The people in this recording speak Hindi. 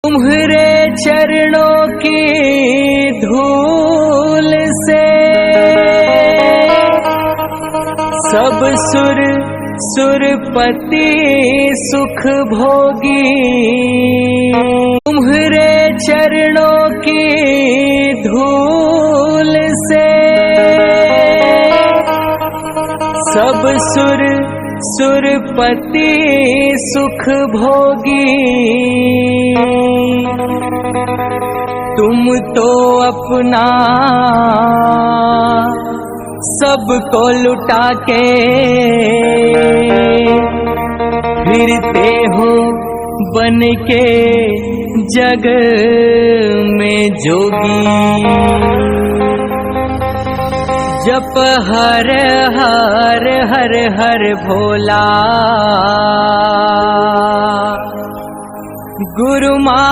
तुम्हारे चरणों की धूल से सब सुरपति सुख भोगी। तुम्हारे चरणों की धूल से सब सुरपति सुख भोगी। तुम तो अपना सबको लुटा के फिरते हो बन के जग में जोगी। जप हर हर हर हर भोला गुरु माँ